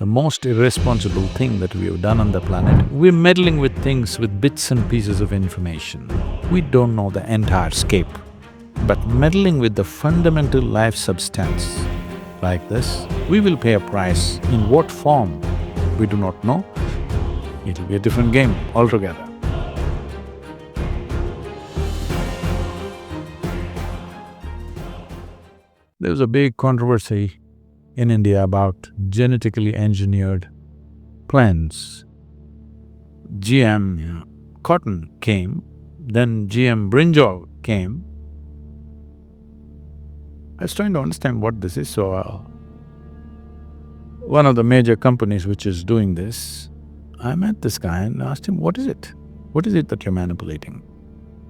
the most irresponsible thing that we have done on the planet. We're meddling with things with bits and pieces of information. We don't know the entire scape. But meddling with the fundamental life substance like this, we will pay a price. In what form, we do not know. It'll be a different game altogether. There was a big controversy in India about genetically engineered plants. GM cotton came, then GM brinjal came. I was trying to understand what this is, so one of the major companies which is doing this, I met this guy and asked him, what is it? What is it that you're manipulating?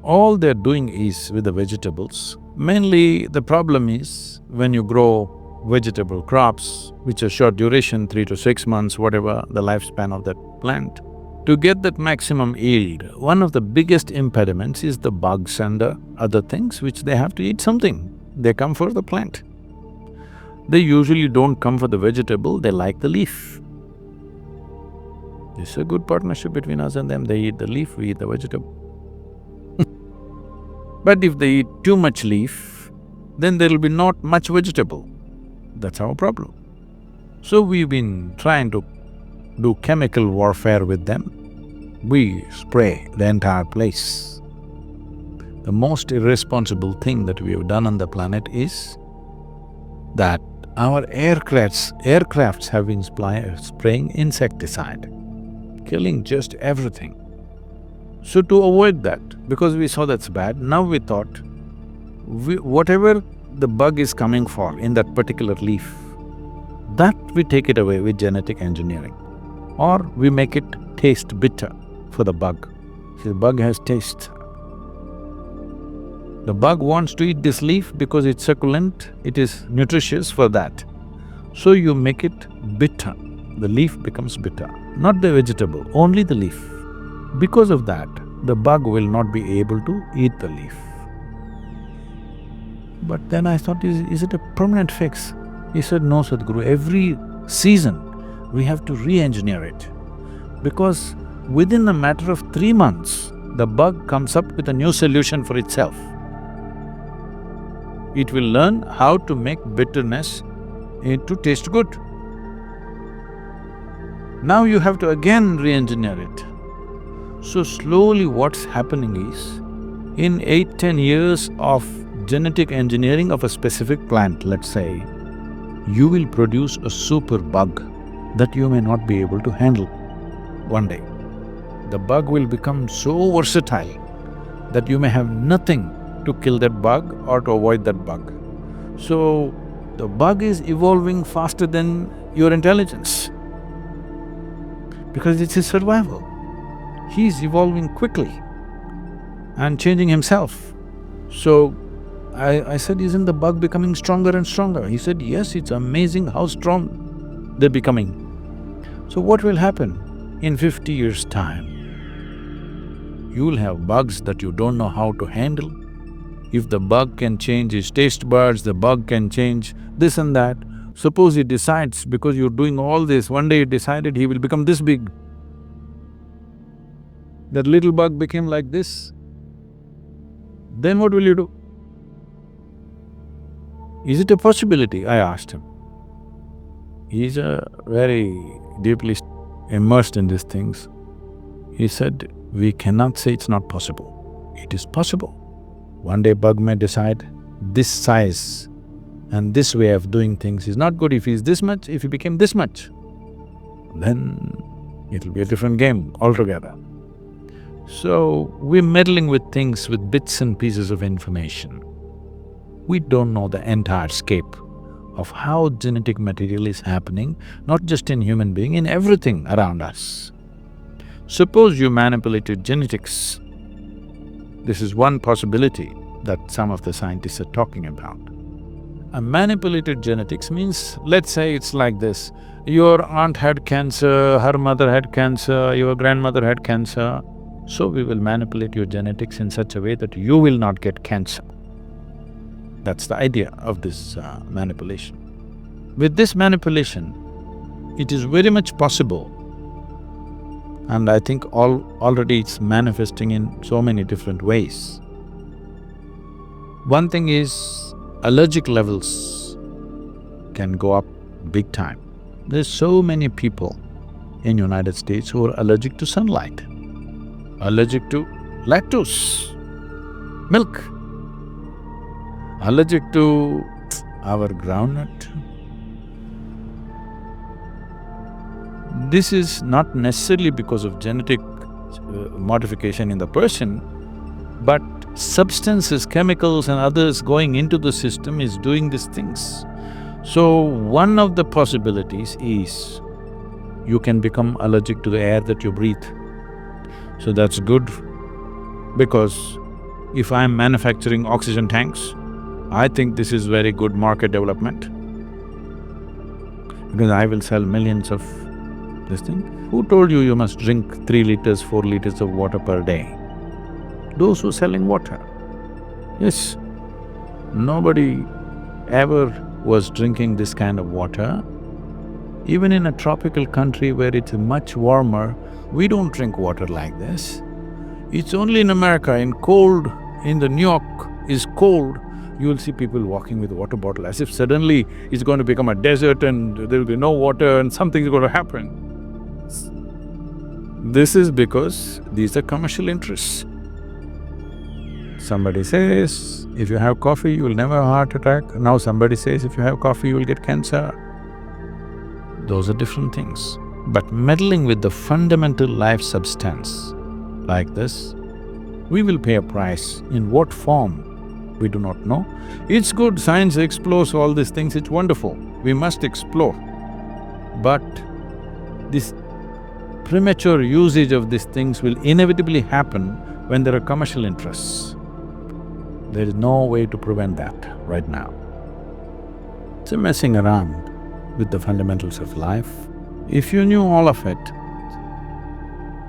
All they're doing is with the vegetables. Mainly the problem is when you grow vegetable crops, which are short duration, 3 to 6 months, whatever the lifespan of that plant, to get that maximum yield, one of the biggest impediments is the bugs and the other things which they have to eat something. They come for the plant. They usually don't come for the vegetable, they like the leaf. It's a good partnership between us and them, they eat the leaf, we eat the vegetable. But if they eat too much leaf, then there'll be not much vegetable. That's our problem. So we've been trying to do chemical warfare with them. We spray the entire place. The most irresponsible thing that we have done on the planet is that our aircrafts have been spraying insecticide, killing just everything. So to avoid that, because we saw that's bad, now we thought, whatever the bug is coming for in that particular leaf, that we take it away with genetic engineering. Or we make it taste bitter for the bug. See, the bug has taste. The bug wants to eat this leaf because it's succulent, it is nutritious for that. So you make it bitter, the leaf becomes bitter, not the vegetable, only the leaf. Because of that, the bug will not be able to eat the leaf. But then I thought, is it a permanent fix? He said, no, Sadhguru, every season we have to re-engineer it. Because within a matter of 3 months, the bug comes up with a new solution for itself. It will learn how to make bitterness to taste good. Now you have to again re-engineer it. So slowly what's happening is, in 8–10 years of genetic engineering of a specific plant, let's say, you will produce a super bug that you may not be able to handle one day. The bug will become so versatile that you may have nothing to kill that bug or to avoid that bug. So, the bug is evolving faster than your intelligence because it's his survival. He's evolving quickly and changing himself. So, I said, isn't the bug becoming stronger and stronger? He said, yes, it's amazing how strong they're becoming. So what will happen? In 50 years' time, you'll have bugs that you don't know how to handle. If the bug can change his taste buds, the bug can change this and that. Suppose he decides, because you're doing all this, one day he decided he will become this big. That little bug became like this. Then what will you do? Is it a possibility? I asked him. He's very deeply immersed in these things. He said, we cannot say it's not possible. It is possible. One day bug may decide this size and this way of doing things is not good. If he's this much, if he became this much, then it'll be a different game altogether. So, we're meddling with things with bits and pieces of information. We don't know the entire scape of how genetic material is happening, not just in human being, in everything around us. Suppose you manipulated genetics. This is one possibility that some of the scientists are talking about. A manipulated genetics means, let's say it's like this, your aunt had cancer, her mother had cancer, your grandmother had cancer, so we will manipulate your genetics in such a way that you will not get cancer. That's the idea of this manipulation. With this manipulation, It is very much possible, and I think already it's manifesting in so many different ways. One thing is, allergic levels can go up big time. There's so many people in United States who are allergic to sunlight, allergic to lactose, milk, allergic to our groundnut. This is not necessarily because of genetic modification in the person, but substances, chemicals and others going into the system is doing these things. So, one of the possibilities is you can become allergic to the air that you breathe. So that's good, because if I'm manufacturing oxygen tanks, I think this is very good market development, because I will sell millions of this thing. Who told you you must drink 3 liters, 4 liters of water per day? Those who are selling water. Yes, nobody ever was drinking this kind of water. Even in a tropical country where it's much warmer, we don't drink water like this. It's only in America, in the New York is cold, you will see people walking with a water bottle as if suddenly it's going to become a desert and there will be no water and something's going to happen. This is because these are commercial interests. Somebody says, if you have coffee, you will never have a heart attack. Now somebody says, if you have coffee, you will get cancer. Those are different things. But meddling with the fundamental life substance like this, we will pay a price. In what form, we do not know. It's good, science explores all these things, it's wonderful, we must explore. But this premature usage of these things will inevitably happen when there are commercial interests. There is no way to prevent that right now. So messing around with the fundamentals of life, if you knew all of it,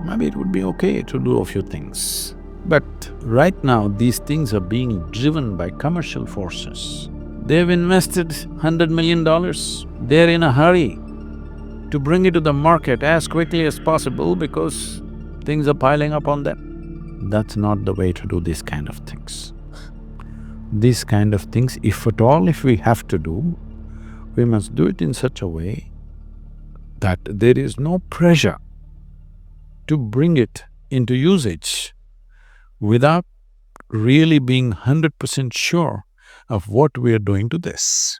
maybe it would be okay to do a few things. But right now, these things are being driven by commercial forces. They've invested $100 million, they're in a hurry to bring it to the market as quickly as possible because things are piling up on them. That's not the way to do these kind of things. These kind of things, if at all if we have to do, we must do it in such a way that there is no pressure to bring it into usage without really being 100% sure of what we are doing to this.